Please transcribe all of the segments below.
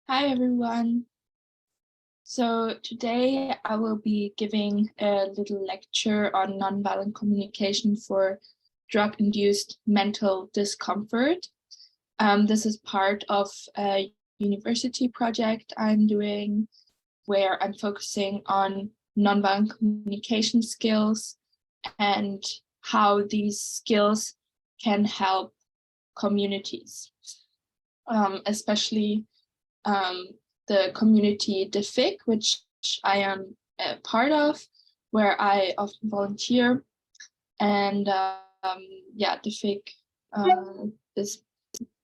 Hi everyone. So today I will be giving a little lecture on nonviolent communication for drug-induced mental discomfort. This is part of a university project I'm doing where I'm focusing on nonviolent communication skills and how these skills can help communities, especially the community DFIC, which I am a part of, where I often volunteer. And DFIC is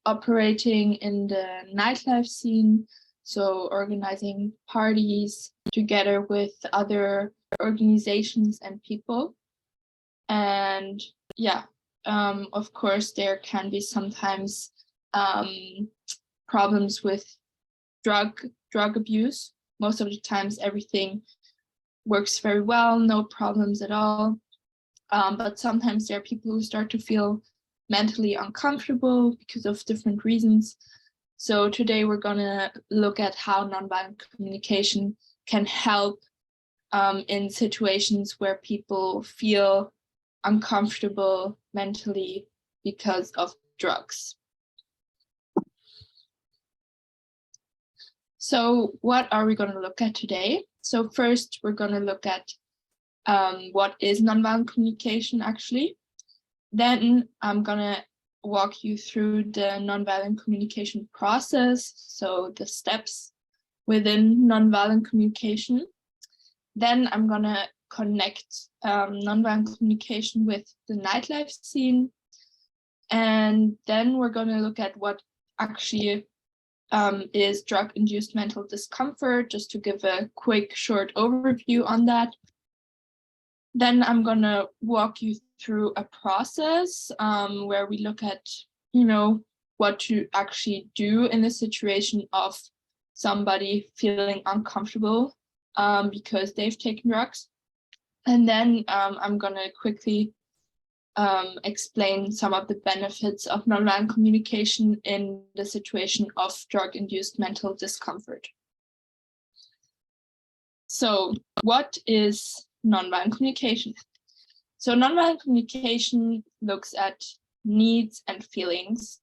operating in the nightlife scene, so organizing parties together with other organizations and people. And of course, there can be sometimes problems with drug abuse. Most of the times everything works very well, no problems at all. But sometimes there are people who start to feel mentally uncomfortable because of different reasons. So today we're gonna look at how nonviolent communication can help in situations where people feel uncomfortable mentally because of drugs. So what are we going to look at today? So first, we're going to look at what is nonviolent communication actually. Then I'm going to walk you through the nonviolent communication process, so the steps within nonviolent communication. Then I'm going to connect nonviolent communication with the nightlife scene. And then we're going to look at what actually is drug-induced mental discomfort, just to give a quick, short overview on that. Then I'm going to walk you through a process where we look at, what to actually do in the situation of somebody feeling uncomfortable because they've taken drugs. And then I'm going to quickly explain some of the benefits of nonviolent communication in the situation of drug-induced mental discomfort. So what is nonviolent communication? So nonviolent communication looks at needs and feelings,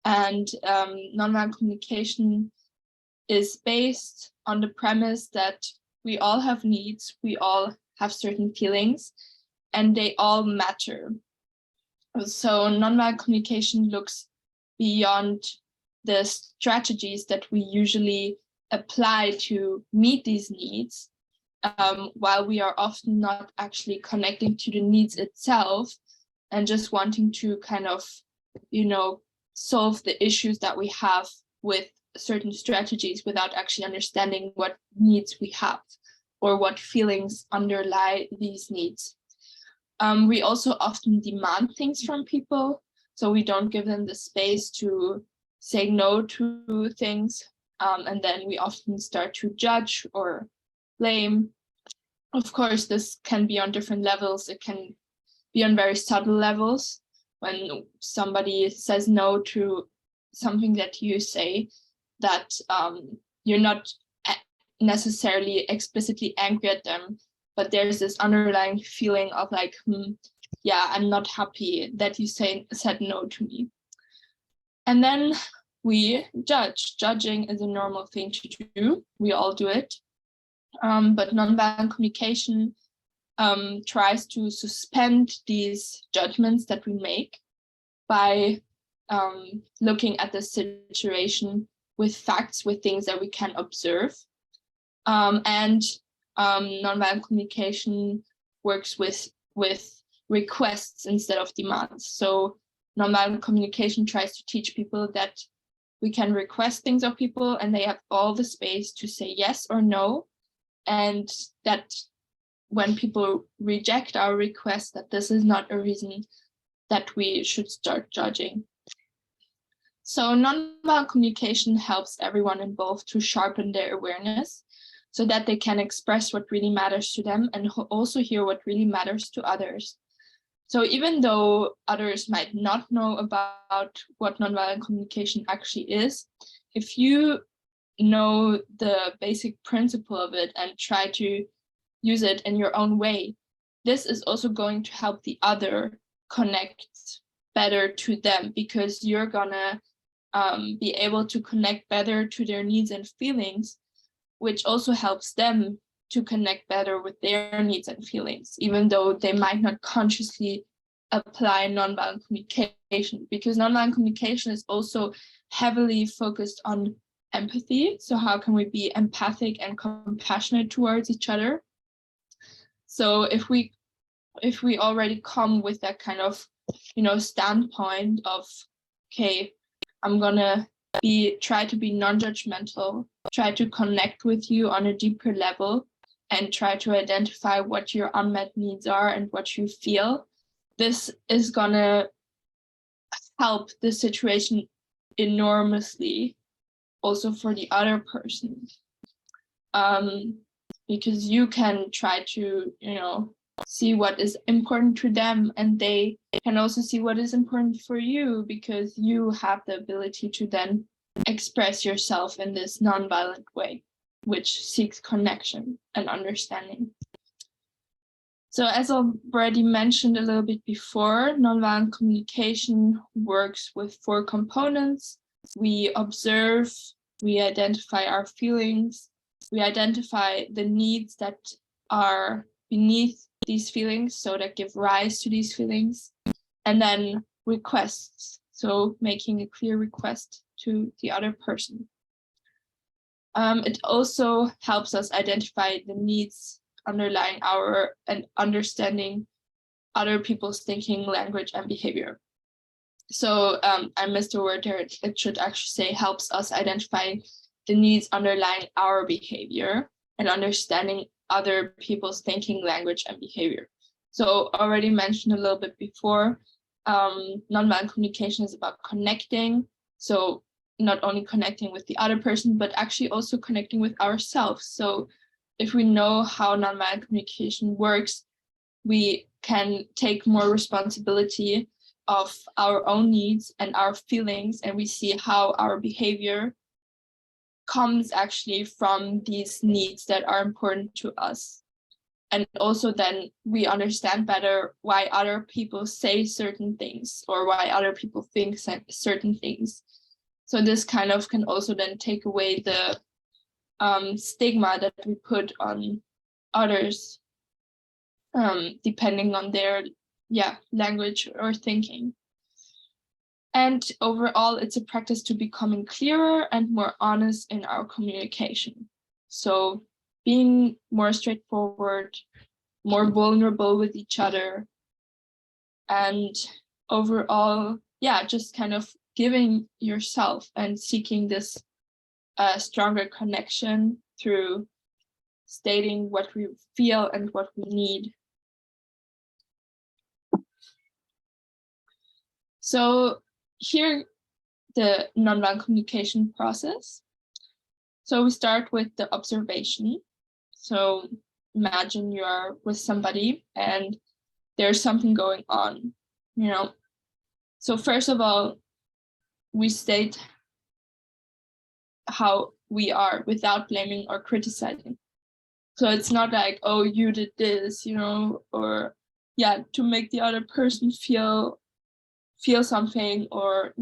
and nonviolent communication is based on the premise that we all have needs, we all have certain feelings, and they all matter. So nonviolent communication looks beyond the strategies that we usually apply to meet these needs, while we are often not actually connecting to the needs itself and just wanting to kind of, solve the issues that we have with certain strategies without actually understanding what needs we have or what feelings underlie these needs. We also often demand things from people, so we don't give them the space to say no to things, and then we often start to judge or blame. Of course, this can be on different levels. It can be on very subtle levels. When somebody says no to something that you say, that you're not necessarily explicitly angry at them, but there's this underlying feeling of like, I'm not happy that you said no to me. And then we judge. Judging is a normal thing to do. We all do it. But nonviolent communication tries to suspend these judgments that we make by looking at the situation with facts, with things that we can observe. And nonviolent communication works with requests instead of demands. So nonviolent communication tries to teach people that we can request things of people and they have all the space to say yes or no, and that when people reject our request, that this is not a reason that we should start judging. So nonviolent communication helps everyone involved to sharpen their awareness so that they can express what really matters to them and also hear what really matters to others. So even though others might not know about what nonviolent communication actually is, if you know the basic principle of it and try to use it in your own way, this is also going to help the other connect better to them, because you're gonna be able to connect better to their needs and feelings, which also helps them to connect better with their needs and feelings, even though they might not consciously apply nonviolent communication, because nonviolent communication is also heavily focused on empathy. So how can we be empathic and compassionate towards each other? So if we already come with that kind of, standpoint of, okay, I'm gonna try to be non-judgmental, try to connect with you on a deeper level, and try to identify what your unmet needs are and what you feel, this is gonna help the situation enormously, also for the other person, because you can try to, see what is important to them, and they can also see what is important for you, because you have the ability to then express yourself in this nonviolent way, which seeks connection and understanding. So as I already mentioned a little bit before, nonviolent communication works with 4 components. We observe, we identify our feelings, we identify the needs that are beneath these feelings, so that give rise to these feelings, and then requests, so making a clear request to the other person. It also helps us identify the needs underlying and understanding other people's thinking, language, and behavior. So I missed a word there. It should actually say helps us identify the needs underlying our behavior and understanding other people's thinking, language, and behavior. So already mentioned a little bit before, nonviolent communication is about connecting. So not only connecting with the other person, but actually also connecting with ourselves. So if we know how nonviolent communication works, we can take more responsibility of our own needs and our feelings, and we see how our behavior comes actually from these needs that are important to us. And also then we understand better why other people say certain things, or why other people think certain things. So this kind of can also then take away the stigma that we put on others, depending on their language or thinking. And overall, it's a practice to becoming clearer and more honest in our communication. So being more straightforward, more vulnerable with each other, and overall, just kind of giving yourself and seeking this stronger connection through stating what we feel and what we need. So here, the nonviolent communication process. So we start with the observation. So imagine you are with somebody and there's something going on, So first of all, we state how we are without blaming or criticizing. So it's not like, oh, you did this, or to make the other person feel something, or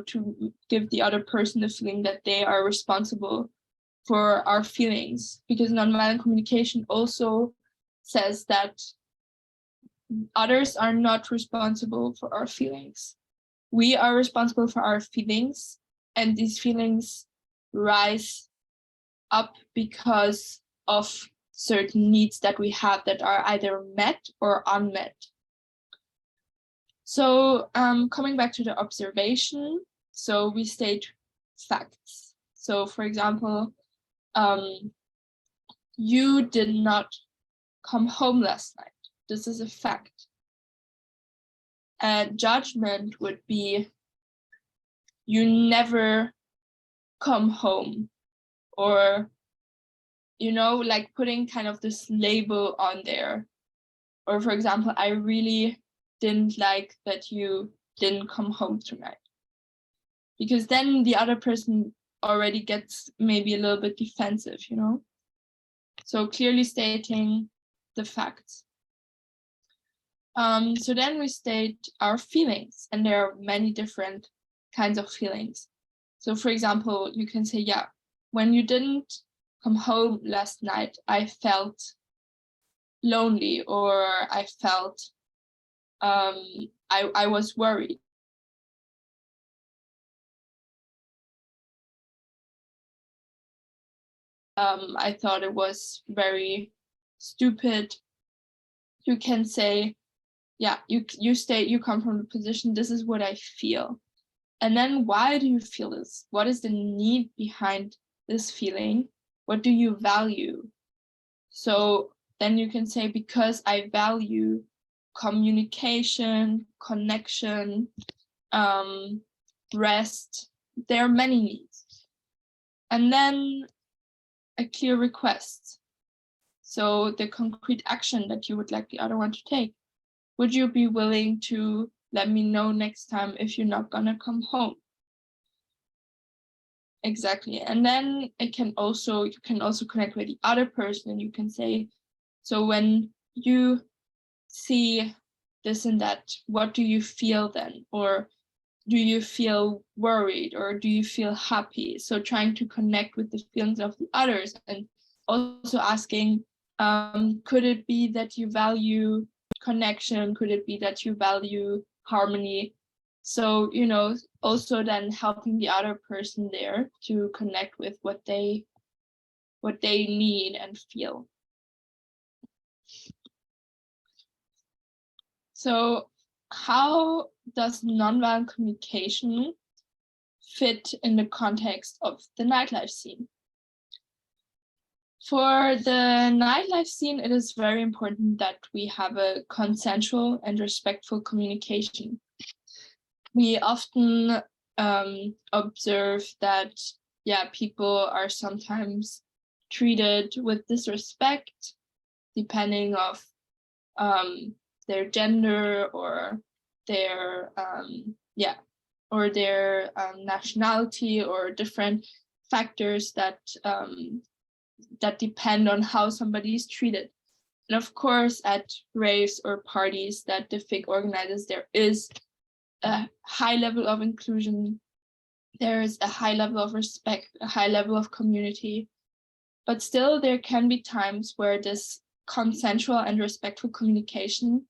to give the other person the feeling that they are responsible for our feelings, because nonviolent communication also says that others are not responsible for our feelings. We are responsible for our feelings, and these feelings rise up because of certain needs that we have that are either met or unmet. So coming back to the observation, so we state facts. So for example, you did not come home last night. This is a fact. And judgment would be, you never come home, or, like putting kind of this label on there. Or for example, I really didn't like that you didn't come home tonight. Because then the other person already gets maybe a little bit defensive, you know? So clearly stating the facts. So then we state our feelings, and there are many different kinds of feelings. So for example, you can say, yeah, when you didn't come home last night, I felt lonely, or I felt, I was worried. I thought it was very stupid. You can say, yeah, you come from the position, this is what I feel. And then why do you feel this? What is the need behind this feeling? What do you value? So then you can say, because I value communication, connection, rest. There are many needs. And then a clear request. So the concrete action that you would like the other one to take. Would you be willing to let me know next time if you're not gonna come home? Exactly. And then you can also connect with the other person, and you can say, so when you see this and that, what do you feel then? Or do you feel worried, or do you feel happy? So trying to connect with the feelings of the others, and also asking, could it be that you value connection? Could it be that you value harmony? So, you know, also then helping the other person there to connect with what they need and feel. So how does nonviolent communication fit in the context of the nightlife scene? For the nightlife scene, it is very important that we have a consensual and respectful communication. We often observe that, yeah, people are sometimes treated with disrespect, depending of their gender or their nationality, or different factors that depend on how somebody is treated. And of course, at raves or parties that the FIG organizes, there is a high level of inclusion. There is a high level of respect, a high level of community. But still, there can be times where this consensual and respectful communication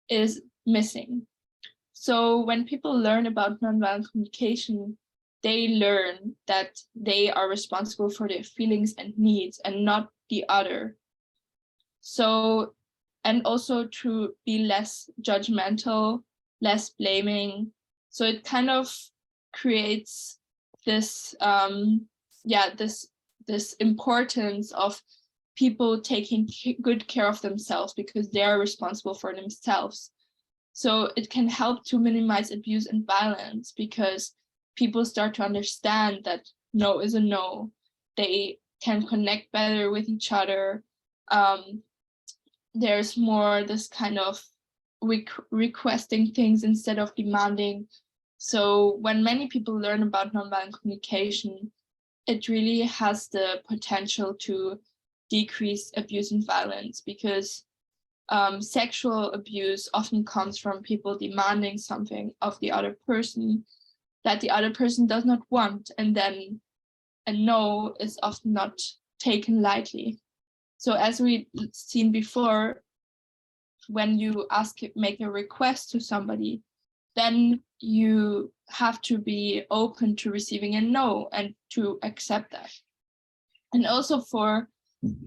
is missing. So when people learn about nonviolent communication, they learn that they are responsible for their feelings and needs and not the other. So, and also to be less judgmental, less blaming. So it kind of creates this, this importance of people taking good care of themselves because they are responsible for themselves. So it can help to minimize abuse and violence because people start to understand that no is a no. They can connect better with each other. There's more this kind of requesting things instead of demanding. So when many people learn about nonviolent communication, it really has the potential to decrease abuse and violence, because sexual abuse often comes from people demanding something of the other person that the other person does not want, and then a no is often not taken lightly. So as we've seen before, when you make a request to somebody, then you have to be open to receiving a no and to accept that. And also for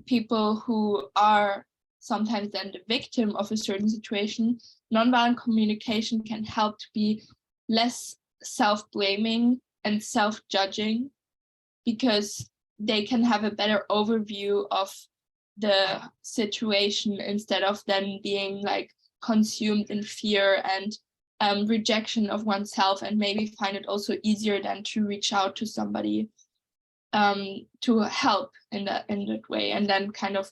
people who are sometimes then the victim of a certain situation, nonviolent communication can help to be less self-blaming and self-judging, because they can have a better overview of the situation instead of then being like consumed in fear and rejection of oneself, and maybe find it also easier than to reach out to somebody to help in that way, and then kind of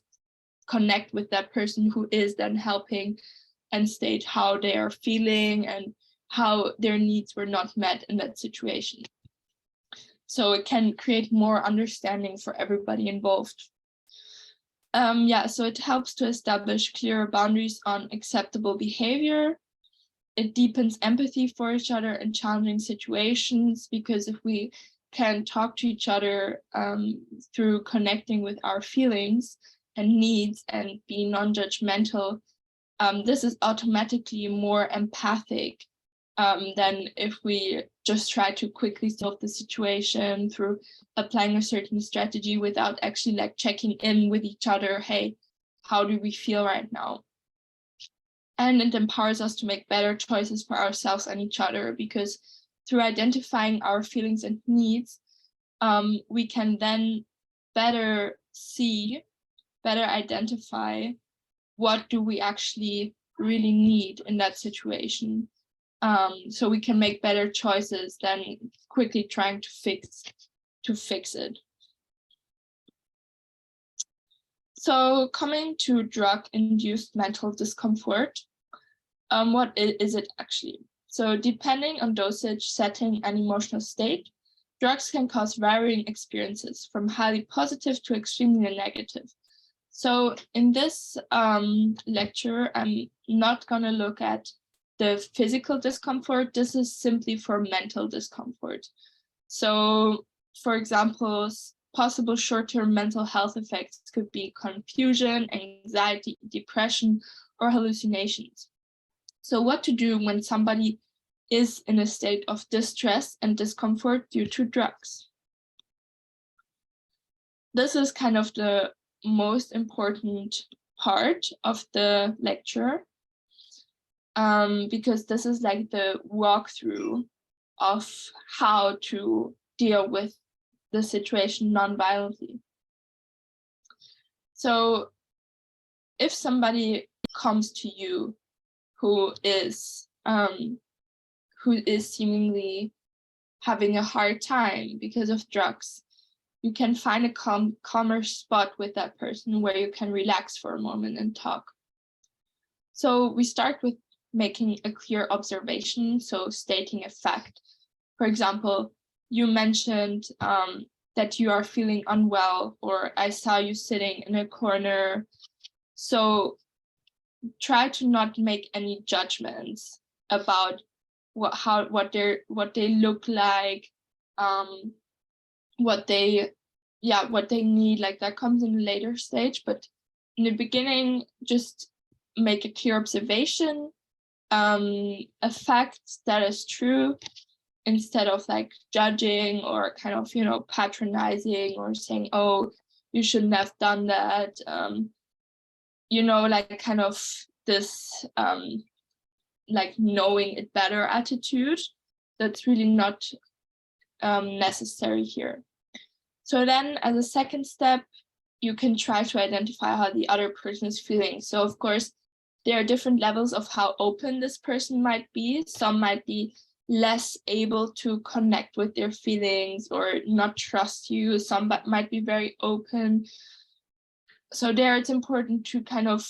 connect with that person who is then helping and state how they are feeling and how their needs were not met in that situation. So it can create more understanding for everybody involved. So it helps to establish clearer boundaries on acceptable behavior. It deepens empathy for each other in challenging situations, because if we can talk to each other through connecting with our feelings and needs and be non-judgmental, this is automatically more empathic than if we just try to quickly solve the situation through applying a certain strategy without actually like checking in with each other. Hey, how do we feel right now? And it empowers us to make better choices for ourselves and each other, because through identifying our feelings and needs, we can then better identify what do we actually really need in that situation. So we can make better choices than quickly trying to fix it. So coming to drug-induced mental discomfort, what is it actually? So depending on dosage, setting, and emotional state, drugs can cause varying experiences, from highly positive to extremely negative. So in this lecture, I'm not going to look at the physical discomfort. This is simply for mental discomfort. So, for example, possible short-term mental health effects could be confusion, anxiety, depression, or hallucinations. So what to do when somebody is in a state of distress and discomfort due to drugs? This is kind of the most important part of the lecture, because this is like the walkthrough of how to deal with the situation non-violently. So if somebody comes to you who is seemingly having a hard time because of drugs, you can find a calmer spot with that person where you can relax for a moment and talk. So we start with making a clear observation, so stating a fact. For example, you mentioned that you are feeling unwell, or I saw you sitting in a corner. So try to not make any judgments about what they look like, what they need. Like that comes in a later stage, but in the beginning, just make a clear observation, a fact that is true, instead of like judging or kind of, patronizing or saying, oh, you shouldn't have done that. Like kind of this like knowing it better attitude. That's really not necessary here. So then as a second step, you can try to identify how the other person is feeling. So of course, there are different levels of how open this person might be. Some might be less able to connect with their feelings or not trust you. Some might be very open. So there it's important to kind of,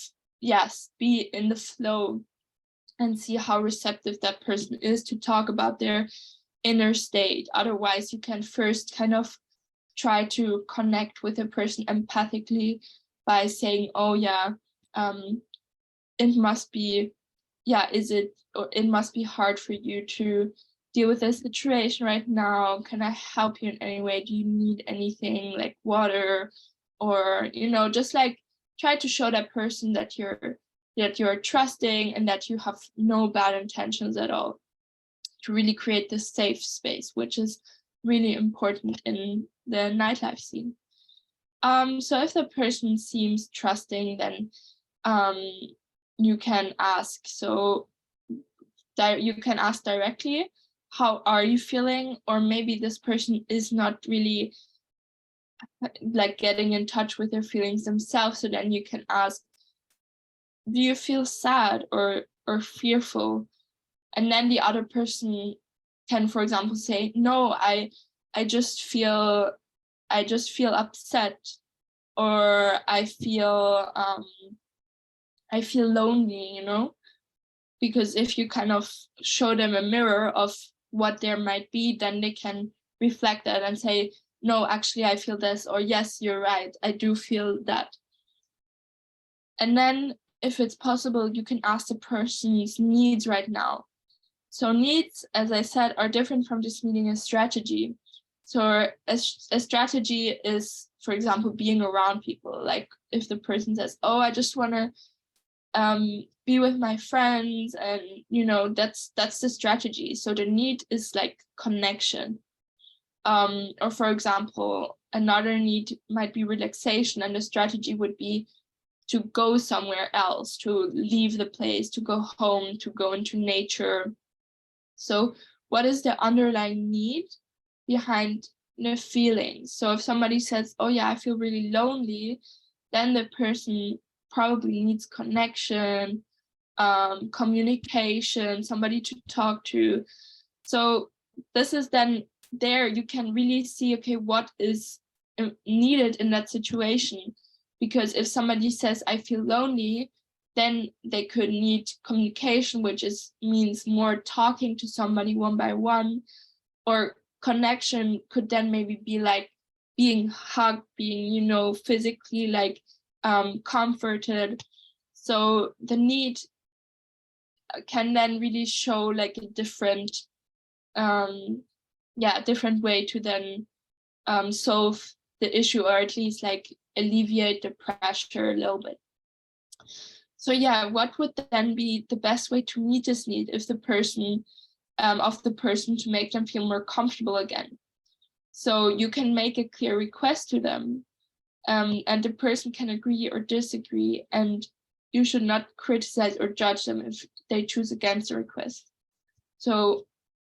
be in the flow and see how receptive that person is to talk about their inner state. Otherwise, you can first kind of try to connect with a person empathically by saying, oh yeah, it must be, it must be hard for you to deal with this situation right now. Can I help you in any way? Do you need anything like water? Or, just like try to show that person that you're trusting and that you have no bad intentions at all, to really create this safe space, which is really important in the nightlife scene. So if the person seems trusting, then you can ask. So you can ask directly, how are you feeling? Or maybe this person is not really like getting in touch with their feelings themselves. So then you can ask, do you feel sad or fearful? And then the other person can, for example, say, no, I just feel upset, or I feel lonely, because if you kind of show them a mirror of what there might be, then they can reflect that and say, no, actually I feel this, or yes, you're right, I do feel that. And then if it's possible, you can ask the person's needs right now. So needs, as I said, are different from just needing a strategy. So a strategy is, for example, being around people. Like if the person says, oh, I just want to be with my friends, and that's the strategy. So the need is like connection. Or for example, another need might be relaxation, and the strategy would be to go somewhere else, to leave the place, to go home, to go into nature. So what is the underlying need behind the feelings? So if somebody says, oh yeah, I feel really lonely, then the person probably needs connection, communication, somebody to talk to. So this is then there you can really see, okay, what is needed in that situation. Because if somebody says, I feel lonely, then they could need communication, which means more talking to somebody one by one, or connection could then maybe be like being hugged, being, physically like comforted. So the need can then really show like a different different way to then solve the issue, or at least like alleviate the pressure a little bit. So yeah, what would then be the best way to meet this need if the person to make them feel more comfortable again? So you can make a clear request to them, and the person can agree or disagree, and you should not criticize or judge them if they choose against the request. So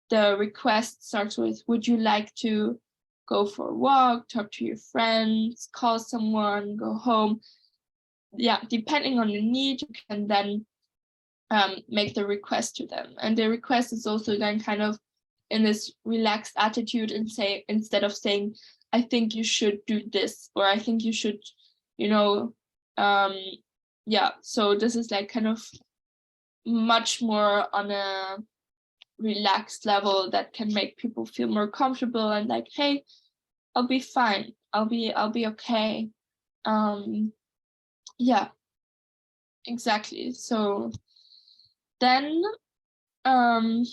the request starts with, would you like to go for a walk, talk to your friends, call someone, go home? Yeah, depending on the need, you can then make the request to them. And the request is also then kind of in this relaxed attitude, and say, instead of saying, I think you should do this, or I think you should, so this is like kind of much more on a relaxed level that can make people feel more comfortable and like, hey, I'll be fine, I'll be okay. Yeah, exactly. So then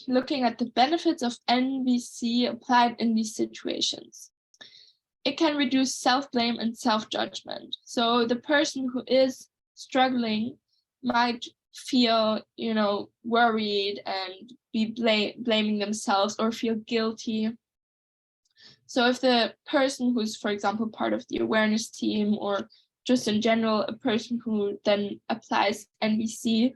looking at the benefits of NVC applied in these situations. It can reduce self-blame and self-judgment. So the person who is struggling might feel, worried and be blaming themselves or feel guilty. So if the person who's, for example, part of the awareness team, or just in general, a person who then applies NVC,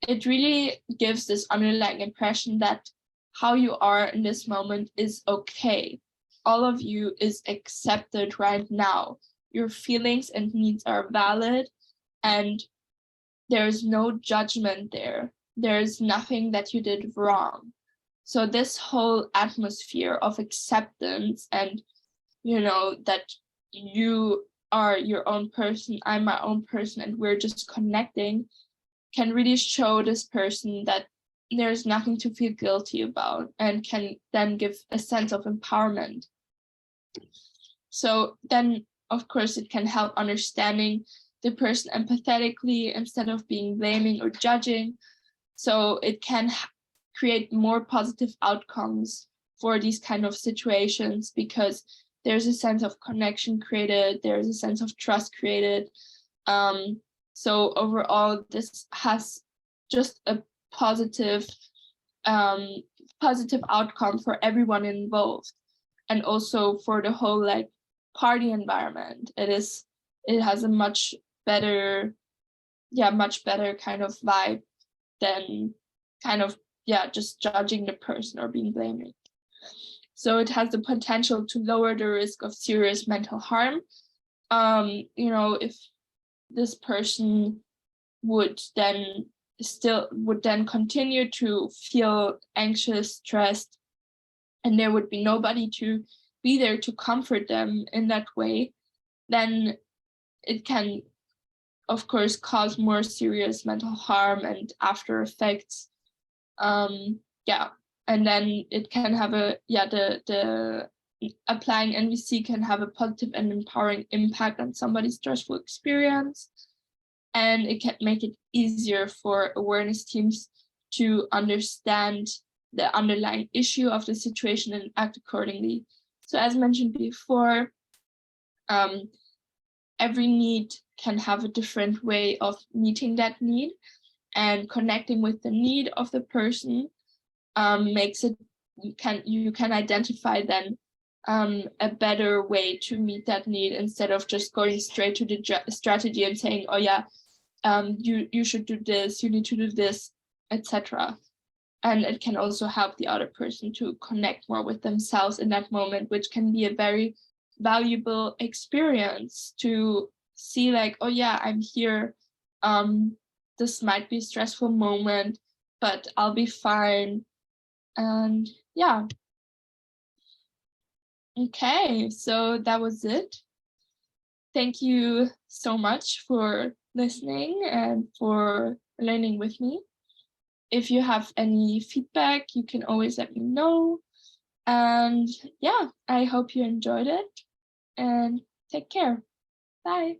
it really gives this underlying impression that how you are in this moment is okay. All of you is accepted right now. Your feelings and needs are valid, and there's no judgment there. There's nothing that you did wrong. So this whole atmosphere of acceptance and, that you are your own person, I'm my own person, and we're just connecting, can really show this person that there's nothing to feel guilty about, and can then give a sense of empowerment. So then, of course, it can help understanding the person empathetically instead of being blaming or judging. So it can create more positive outcomes for these kind of situations, because there's a sense of connection created, there's a sense of trust created. So overall, this has just a positive outcome for everyone involved, and also for the whole like party environment. It has a much better kind of vibe than kind of just judging the person or being blaming. So it has the potential to lower the risk of serious mental harm. If this person would then continue to feel anxious, stressed, and there would be nobody to be there to comfort them in that way, then it can, of course, cause more serious mental harm and after effects. And then it can have the applying NVC can have a positive and empowering impact on somebody's stressful experience. And it can make it easier for awareness teams to understand the underlying issue of the situation and act accordingly. So as mentioned before, every need can have a different way of meeting that need, and connecting with the need of the person makes it, you can identify then a better way to meet that need, instead of just going straight to the strategy and saying, oh yeah, you should do this, you need to do this, etc. And it can also help the other person to connect more with themselves in that moment, which can be a very valuable experience to see, like, oh yeah, I'm here. This might be a stressful moment, but I'll be fine. And yeah. Okay, so that was it. Thank you so much for listening and for learning with me. If you have any feedback, you can always let me know. And yeah, I hope you enjoyed it, and take care. Bye.